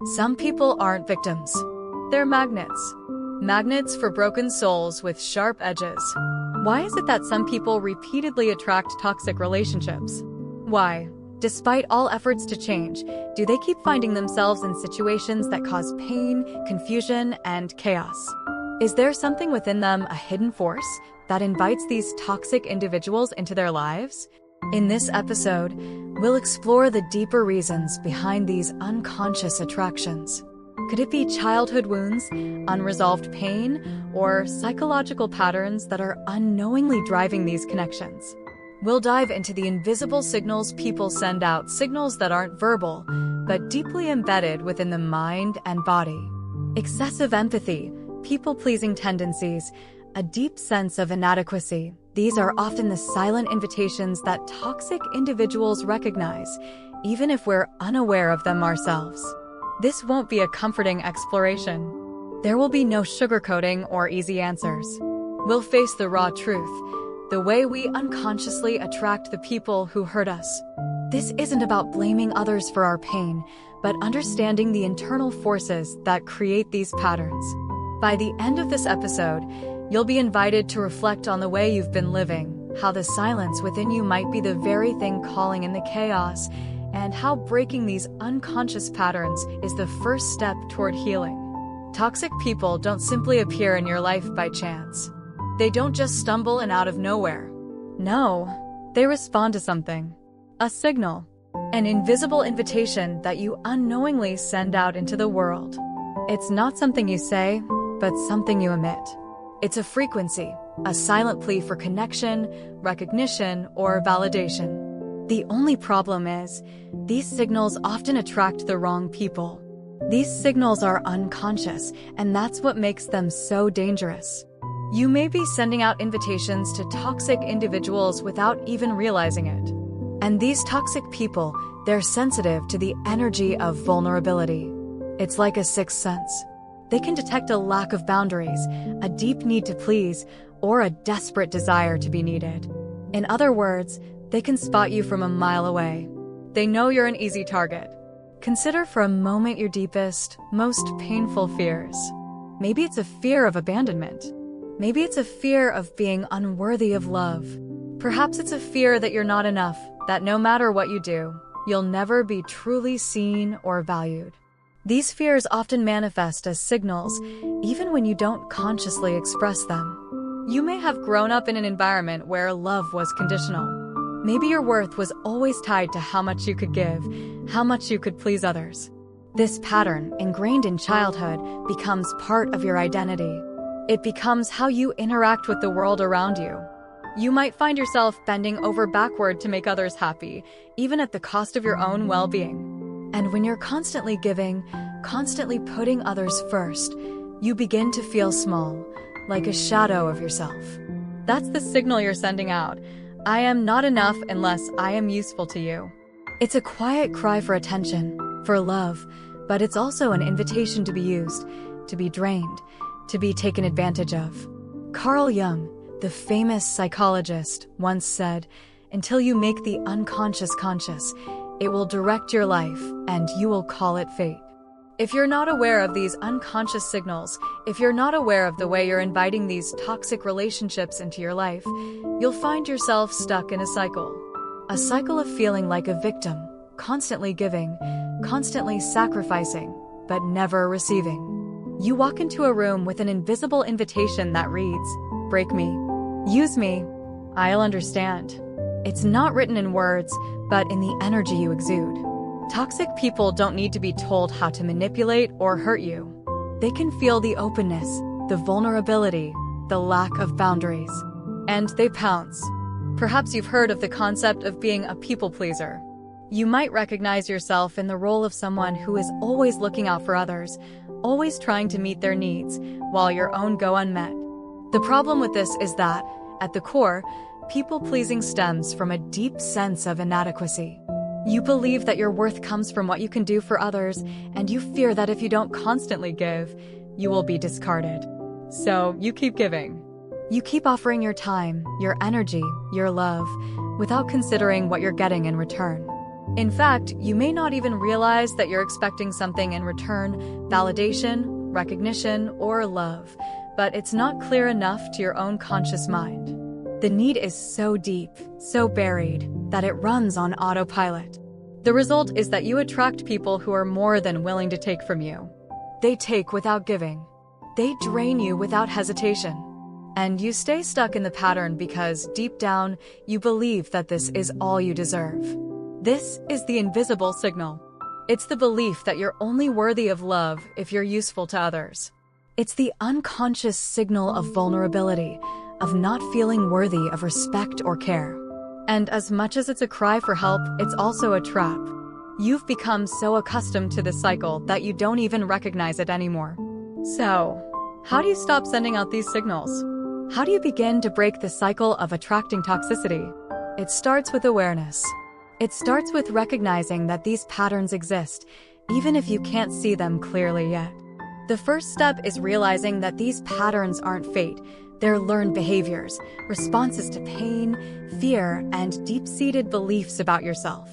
Some people aren't victims. They're magnets. Magnets for broken souls with sharp edges. Why is it that some people repeatedly attract toxic relationships? Why, despite all efforts to change, do they keep finding themselves in situations that cause pain, confusion, and chaos? Is there something within them, a hidden force, that invites these toxic individuals into their lives? In this episode, we'll explore the deeper reasons behind these unconscious attractions. Could it be childhood wounds, unresolved pain, or psychological patterns that are unknowingly driving these connections? We'll dive into the invisible signals people send out, signals that aren't verbal, but deeply embedded within the mind and body. Excessive empathy, people-pleasing tendencies, a deep sense of inadequacy. These are often the silent invitations that toxic individuals recognize, even if we're unaware of them ourselves. This won't be a comforting exploration. There will be no sugarcoating or easy answers. We'll face the raw truth, the way we unconsciously attract the people who hurt us. This isn't about blaming others for our pain, but understanding the internal forces that create these patterns. By the end of this episode, you'll be invited to reflect on the way you've been living, how the silence within you might be the very thing calling in the chaos, and how breaking these unconscious patterns is the first step toward healing. Toxic people don't simply appear in your life by chance. They don't just stumble in out of nowhere. No, they respond to something. A signal. An invisible invitation that you unknowingly send out into the world. It's not something you say, but something you emit. It's a frequency, a silent plea for connection, recognition, or validation. The only problem is, these signals often attract the wrong people. These signals are unconscious, and that's what makes them so dangerous. You may be sending out invitations to toxic individuals without even realizing it. And these toxic people, they're sensitive to the energy of vulnerability. It's like a sixth sense. They can detect a lack of boundaries, a deep need to please, or a desperate desire to be needed. In other words, they can spot you from a mile away. They know you're an easy target. Consider for a moment your deepest, most painful fears. Maybe it's a fear of abandonment. Maybe it's a fear of being unworthy of love. Perhaps it's a fear that you're not enough, that no matter what you do, you'll never be truly seen or valued. These fears often manifest as signals, even when you don't consciously express them. You may have grown up in an environment where love was conditional. Maybe your worth was always tied to how much you could give, how much you could please others. This pattern, ingrained in childhood, becomes part of your identity. It becomes how you interact with the world around you. You might find yourself bending over backward to make others happy, even at the cost of your own well-being. And when you're constantly giving, constantly putting others first, you begin to feel small, like a shadow of yourself. That's the signal you're sending out. I am not enough unless I am useful to you. It's a quiet cry for attention, for love, but it's also an invitation to be used, to be drained, to be taken advantage of. Carl Jung, the famous psychologist, once said, "Until you make the unconscious conscious, it will direct your life, and you will call it fate." If you're not aware of these unconscious signals, if you're not aware of the way you're inviting these toxic relationships into your life, you'll find yourself stuck in a cycle. A cycle of feeling like a victim, constantly giving, constantly sacrificing, but never receiving. You walk into a room with an invisible invitation that reads, "Break me. Use me. I'll understand." It's not written in words, but in the energy you exude. Toxic people don't need to be told how to manipulate or hurt you. They can feel the openness, the vulnerability, the lack of boundaries. And they pounce. Perhaps you've heard of the concept of being a people pleaser. You might recognize yourself in the role of someone who is always looking out for others, always trying to meet their needs, while your own go unmet. The problem with this is that, at the core, people-pleasing stems from a deep sense of inadequacy. You believe that your worth comes from what you can do for others, and you fear that if you don't constantly give, you will be discarded. So you keep giving. You keep offering your time, your energy, your love, without considering what you're getting in return. In fact, you may not even realize that you're expecting something in return, validation, recognition, or love, but it's not clear enough to your own conscious mind. The need is so deep, so buried, that it runs on autopilot. The result is that you attract people who are more than willing to take from you. They take without giving. They drain you without hesitation. And you stay stuck in the pattern because, deep down, you believe that this is all you deserve. This is the invisible signal. It's the belief that you're only worthy of love if you're useful to others. It's the unconscious signal of vulnerability, of not feeling worthy of respect or care. And as much as it's a cry for help, it's also a trap. You've become so accustomed to this cycle that you don't even recognize it anymore. So, how do you stop sending out these signals? How do you begin to break the cycle of attracting toxicity? It starts with awareness. It starts with recognizing that these patterns exist, even if you can't see them clearly yet. The first step is realizing that these patterns aren't fate. They're learned behaviors, responses to pain, fear, and deep-seated beliefs about yourself.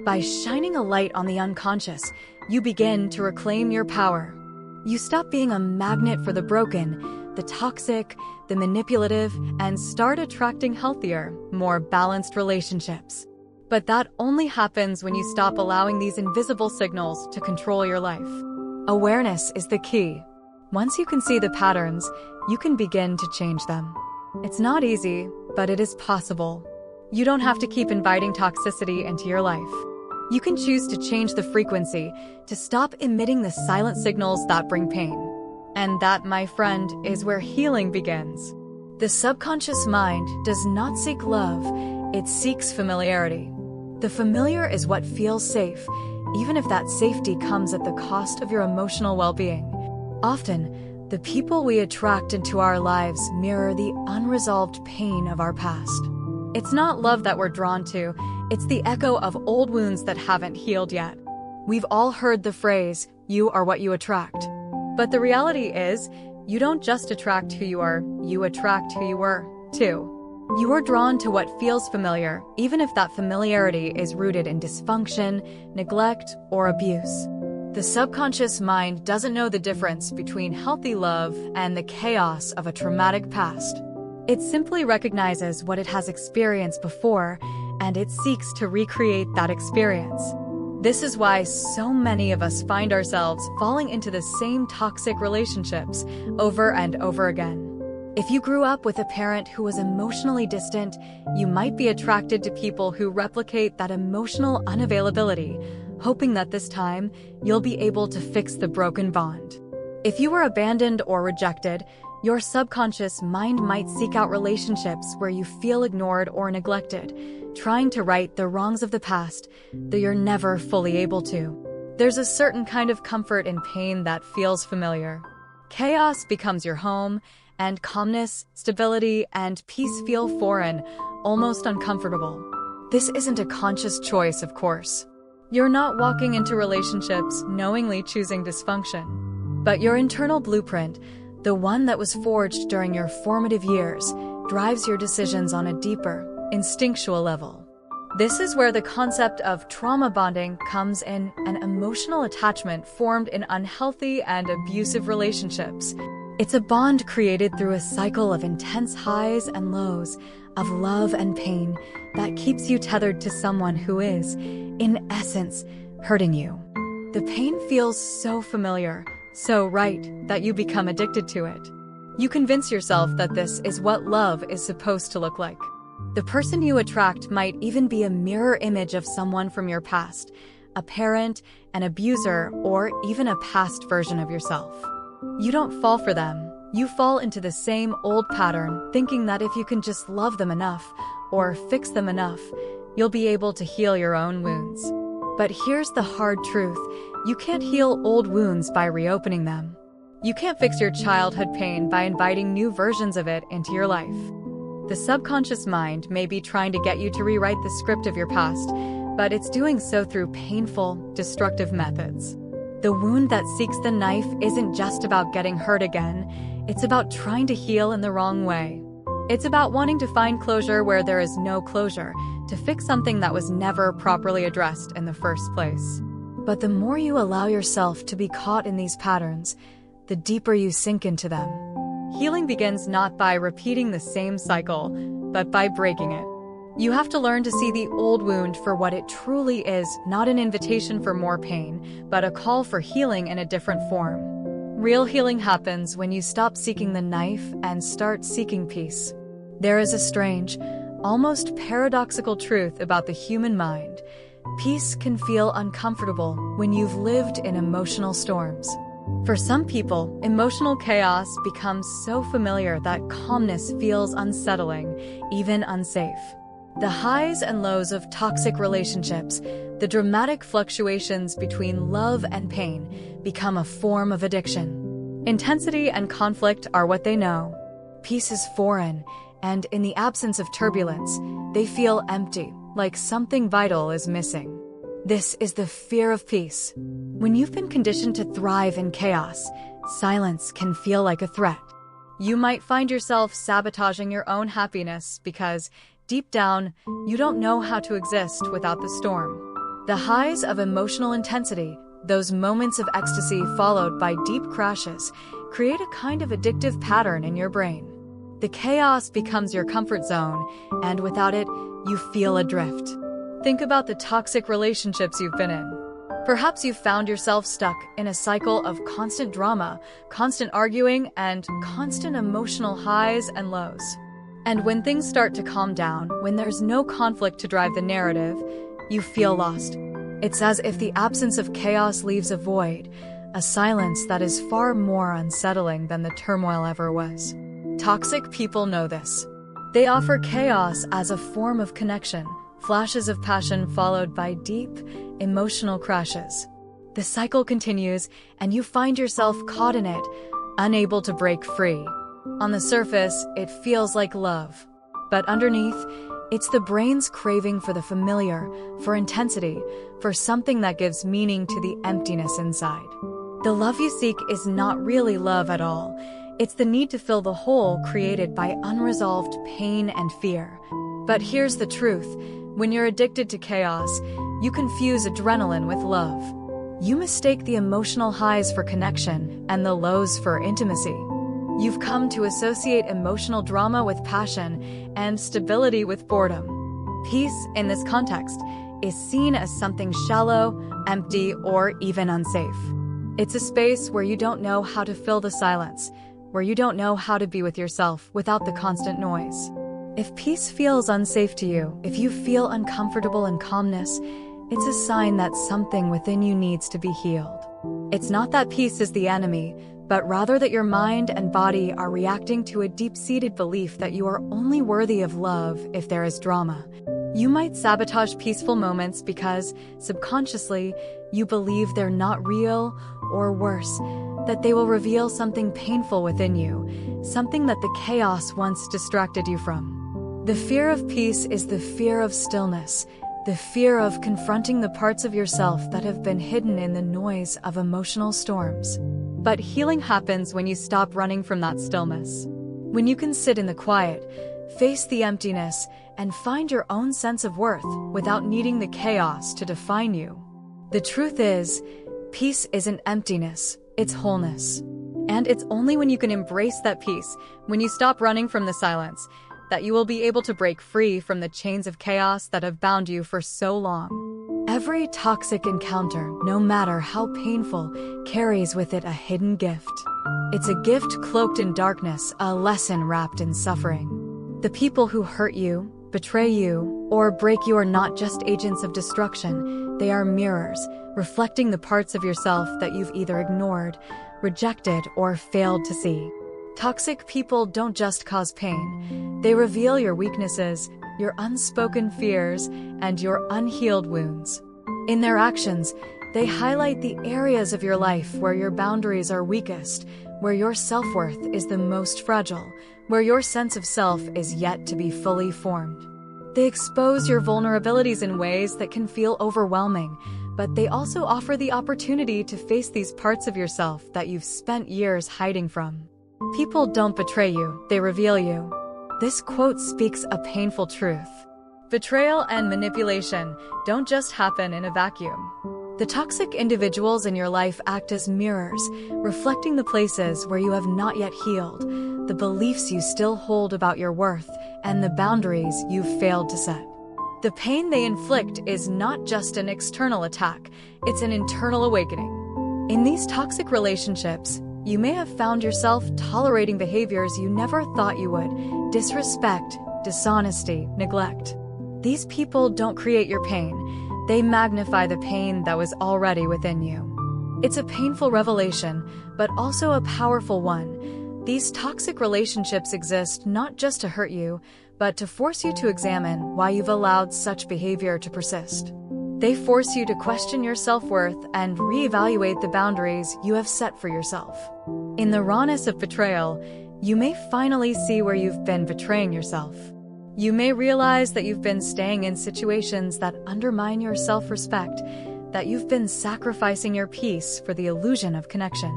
By shining a light on the unconscious, you begin to reclaim your power. You stop being a magnet for the broken, the toxic, the manipulative, and start attracting healthier, more balanced relationships. But that only happens when you stop allowing these invisible signals to control your life. Awareness is the key. Once you can see the patterns, you can begin to change them. It's not easy, but it is possible. You don't have to keep inviting toxicity into your life. You can choose to change the frequency, to stop emitting the silent signals that bring pain. And that, my friend, is where healing begins. The subconscious mind does not seek love, it seeks familiarity. The familiar is what feels safe, even if that safety comes at the cost of your emotional well-being. Often, the people we attract into our lives mirror the unresolved pain of our past. It's not love that we're drawn to, it's the echo of old wounds that haven't healed yet. We've all heard the phrase, "You are what you attract." But the reality is, you don't just attract who you are, you attract who you were, too. You are drawn to what feels familiar, even if that familiarity is rooted in dysfunction, neglect, or abuse. The subconscious mind doesn't know the difference between healthy love and the chaos of a traumatic past. It simply recognizes what it has experienced before, and it seeks to recreate that experience. This is why so many of us find ourselves falling into the same toxic relationships over and over again. If you grew up with a parent who was emotionally distant, you might be attracted to people who replicate that emotional unavailability, hoping that this time you'll be able to fix the broken bond. If you were abandoned or rejected, your subconscious mind might seek out relationships where you feel ignored or neglected, trying to right the wrongs of the past, though you're never fully able to. There's a certain kind of comfort in pain that feels familiar. Chaos becomes your home, and calmness, stability, and peace feel foreign, almost uncomfortable. This isn't a conscious choice, of course. You're not walking into relationships knowingly choosing dysfunction. But your internal blueprint, the one that was forged during your formative years, drives your decisions on a deeper, instinctual level. This is where the concept of trauma bonding comes in, an emotional attachment formed in unhealthy and abusive relationships. It's a bond created through a cycle of intense highs and lows, of love and pain, that keeps you tethered to someone who is, in essence, hurting you. The pain feels so familiar, so right, that you become addicted to it. You convince yourself that this is what love is supposed to look like. The person you attract might even be a mirror image of someone from your past, a parent, an abuser, or even a past version of yourself. You don't fall for them. You fall into the same old pattern, thinking that if you can just love them enough, or fix them enough, you'll be able to heal your own wounds. But here's the hard truth. You can't heal old wounds by reopening them. You can't fix your childhood pain by inviting new versions of it into your life. The subconscious mind may be trying to get you to rewrite the script of your past, but it's doing so through painful, destructive methods. The wound that seeks the knife isn't just about getting hurt again, it's about trying to heal in the wrong way. It's about wanting to find closure where there is no closure, to fix something that was never properly addressed in the first place. But the more you allow yourself to be caught in these patterns, the deeper you sink into them. Healing begins not by repeating the same cycle, but by breaking it. You have to learn to see the old wound for what it truly is, not an invitation for more pain, but a call for healing in a different form. Real healing happens when you stop seeking the knife and start seeking peace. There is a strange, almost paradoxical truth about the human mind. Peace can feel uncomfortable when you've lived in emotional storms. For some people, emotional chaos becomes so familiar that calmness feels unsettling, even unsafe. The highs and lows of toxic relationships, the dramatic fluctuations between love and pain, become a form of addiction. Intensity and conflict are what they know. Peace is foreign, and in the absence of turbulence, they feel empty, like something vital is missing. This is the fear of peace. When you've been conditioned to thrive in chaos, silence can feel like a threat. You might find yourself sabotaging your own happiness because, deep down, you don't know how to exist without the storm. The highs of emotional intensity, those moments of ecstasy followed by deep crashes, create a kind of addictive pattern in your brain. The chaos becomes your comfort zone, and without it, you feel adrift. Think about the toxic relationships you've been in. Perhaps you've found yourself stuck in a cycle of constant drama, constant arguing, and constant emotional highs and lows. And when things start to calm down, when there's no conflict to drive the narrative, you feel lost. It's as if the absence of chaos leaves a void, a silence that is far more unsettling than the turmoil ever was. Toxic people know this. They offer chaos as a form of connection, flashes of passion followed by deep, emotional crashes. The cycle continues, and you find yourself caught in it, unable to break free. On the surface, it feels like love. But underneath, it's the brain's craving for the familiar, for intensity, for something that gives meaning to the emptiness inside. The love you seek is not really love at all. It's the need to fill the hole created by unresolved pain and fear. But here's the truth. When you're addicted to chaos, you confuse adrenaline with love. You mistake the emotional highs for connection and the lows for intimacy. You've come to associate emotional drama with passion and stability with boredom. Peace, in this context, is seen as something shallow, empty, or even unsafe. It's a space where you don't know how to fill the silence, where you don't know how to be with yourself without the constant noise. If peace feels unsafe to you, if you feel uncomfortable in calmness, it's a sign that something within you needs to be healed. It's not that peace is the enemy, but rather that your mind and body are reacting to a deep-seated belief that you are only worthy of love if there is drama. You might sabotage peaceful moments because, subconsciously, you believe they're not real, or worse, that they will reveal something painful within you, something that the chaos once distracted you from. The fear of peace is the fear of stillness, the fear of confronting the parts of yourself that have been hidden in the noise of emotional storms. But healing happens when you stop running from that stillness. When you can sit in the quiet, face the emptiness, and find your own sense of worth without needing the chaos to define you. The truth is, peace isn't emptiness, it's wholeness. And it's only when you can embrace that peace, when you stop running from the silence, that you will be able to break free from the chains of chaos that have bound you for so long. Every toxic encounter, no matter how painful, carries with it a hidden gift. It's a gift cloaked in darkness, a lesson wrapped in suffering. The people who hurt you, betray you, or break you are not just agents of destruction. They are mirrors, reflecting the parts of yourself that you've either ignored, rejected, or failed to see. Toxic people don't just cause pain. They reveal your weaknesses, your unspoken fears, and your unhealed wounds. In their actions, they highlight the areas of your life where your boundaries are weakest, where your self-worth is the most fragile, where your sense of self is yet to be fully formed. They expose your vulnerabilities in ways that can feel overwhelming, but they also offer the opportunity to face these parts of yourself that you've spent years hiding from. People don't betray you, they reveal you. This quote speaks a painful truth. Betrayal and manipulation don't just happen in a vacuum. The toxic individuals in your life act as mirrors, reflecting the places where you have not yet healed, the beliefs you still hold about your worth, and the boundaries you've failed to set. The pain they inflict is not just an external attack, it's an internal awakening. In these toxic relationships, you may have found yourself tolerating behaviors you never thought you would: disrespect, dishonesty, neglect. These people don't create your pain, they magnify the pain that was already within you. It's a painful revelation, but also a powerful one. These toxic relationships exist not just to hurt you, but to force you to examine why you've allowed such behavior to persist. They force you to question your self-worth and reevaluate the boundaries you have set for yourself. In the rawness of betrayal, you may finally see where you've been betraying yourself. You may realize that you've been staying in situations that undermine your self-respect, that you've been sacrificing your peace for the illusion of connection.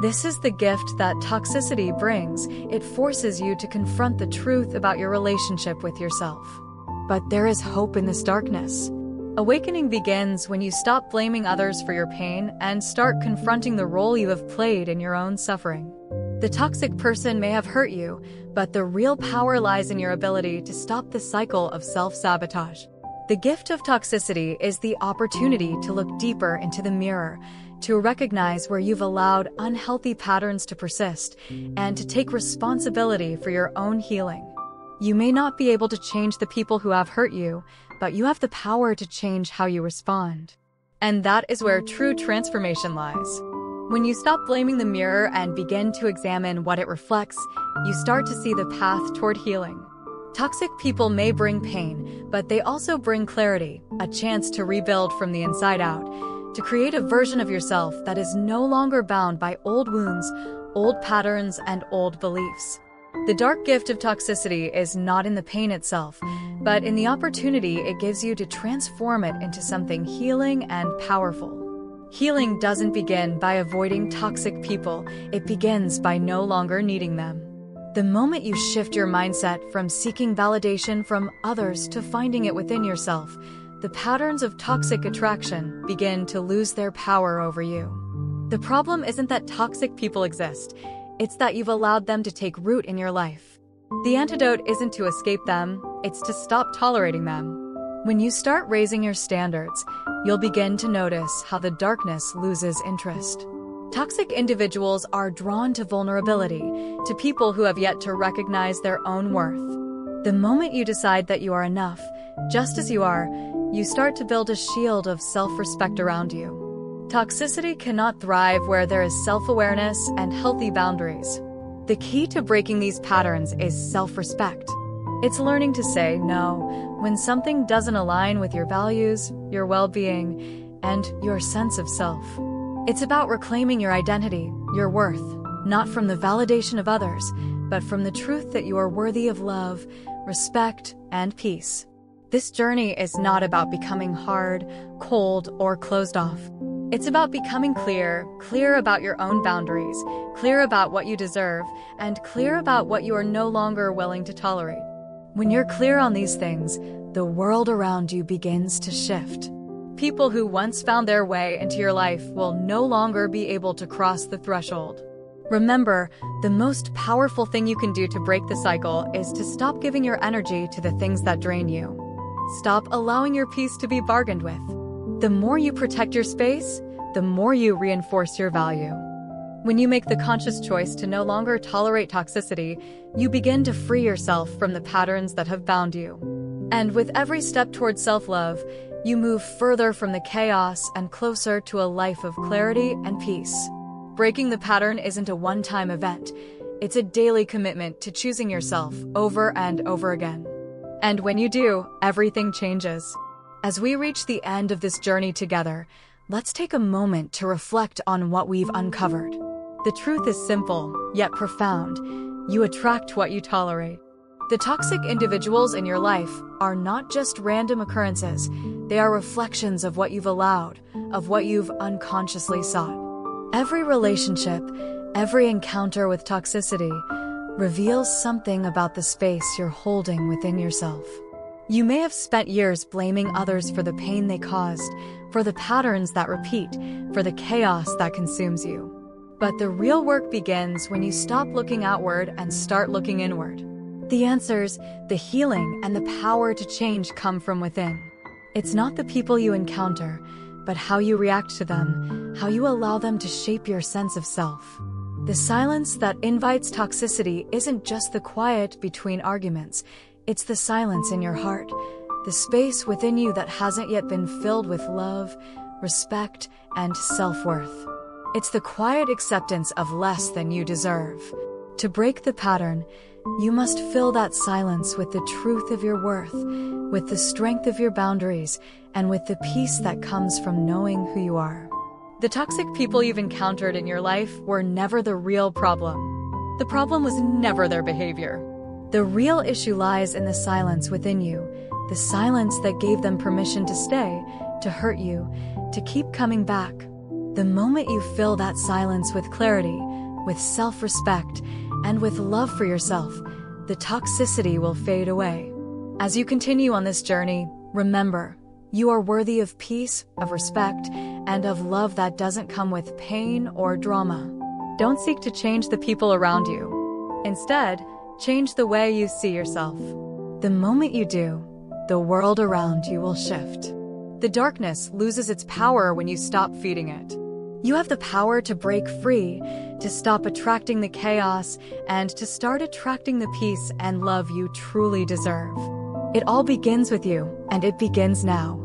This is the gift that toxicity brings. It forces you to confront the truth about your relationship with yourself. But there is hope in this darkness. Awakening begins when you stop blaming others for your pain and start confronting the role you have played in your own suffering. The toxic person may have hurt you, but the real power lies in your ability to stop the cycle of self-sabotage. The gift of toxicity is the opportunity to look deeper into the mirror, to recognize where you've allowed unhealthy patterns to persist, and to take responsibility for your own healing. You may not be able to change the people who have hurt you, but you have the power to change how you respond. And that is where true transformation lies. When you stop blaming the mirror and begin to examine what it reflects, you start to see the path toward healing. Toxic people may bring pain, but they also bring clarity, a chance to rebuild from the inside out, to create a version of yourself that is no longer bound by old wounds, old patterns, and old beliefs. The dark gift of toxicity is not in the pain itself, but in the opportunity it gives you to transform it into something healing and powerful. Healing doesn't begin by avoiding toxic people, it begins by no longer needing them. The moment you shift your mindset from seeking validation from others to finding it within yourself, the patterns of toxic attraction begin to lose their power over you. The problem isn't that toxic people exist, it's that you've allowed them to take root in your life. The antidote isn't to escape them, it's to stop tolerating them. When you start raising your standards, you'll begin to notice how the darkness loses interest. Toxic individuals are drawn to vulnerability, to people who have yet to recognize their own worth. The moment you decide that you are enough, just as you are, you start to build a shield of self-respect around you. Toxicity cannot thrive where there is self-awareness and healthy boundaries. The key to breaking these patterns is self-respect. It's learning to say no when something doesn't align with your values, your well-being, and your sense of self. It's about reclaiming your identity, your worth, not from the validation of others, but from the truth that you are worthy of love, respect, and peace. This journey is not about becoming hard, cold, or closed off. It's about becoming clear about your own boundaries, clear about what you deserve, and clear about what you are no longer willing to tolerate. When you're clear on these things, the world around you begins to shift. People who once found their way into your life will no longer be able to cross the threshold. Remember, the most powerful thing you can do to break the cycle is to stop giving your energy to the things that drain you. Stop allowing your peace to be bargained with. The more you protect your space, the more you reinforce your value. When you make the conscious choice to no longer tolerate toxicity, you begin to free yourself from the patterns that have bound you. And with every step towards self-love, you move further from the chaos and closer to a life of clarity and peace. Breaking the pattern isn't a one-time event. It's a daily commitment to choosing yourself over and over again. And when you do, everything changes. As we reach the end of this journey together, let's take a moment to reflect on what we've uncovered. The truth is simple, yet profound. You attract what you tolerate. The toxic individuals in your life are not just random occurrences. They are reflections of what you've allowed, of what you've unconsciously sought. Every relationship, every encounter with toxicity reveals something about the space you're holding within yourself. You may have spent years blaming others for the pain they caused, for the patterns that repeat, for the chaos that consumes you. But the real work begins when you stop looking outward and start looking inward. The answers, the healing, and the power to change come from within. It's not the people you encounter, but how you react to them, how you allow them to shape your sense of self. The silence that invites toxicity isn't just the quiet between arguments, it's the silence in your heart, the space within you that hasn't yet been filled with love, respect, and self-worth. It's the quiet acceptance of less than you deserve. To break the pattern, you must fill that silence with the truth of your worth, with the strength of your boundaries, and with the peace that comes from knowing who you are. The toxic people you've encountered in your life were never the real problem. The problem was never their behavior. The real issue lies in the silence within you, the silence that gave them permission to stay, to hurt you, to keep coming back. The moment you fill that silence with clarity, with self-respect, and with love for yourself, the toxicity will fade away. As you continue on this journey, remember, you are worthy of peace, of respect, and of love that doesn't come with pain or drama. Don't seek to change the people around you. Instead, change the way you see yourself. The moment you do, the world around you will shift. The darkness loses its power when you stop feeding it. You have the power to break free, to stop attracting the chaos, and to start attracting the peace and love you truly deserve. It all begins with you, and it begins now.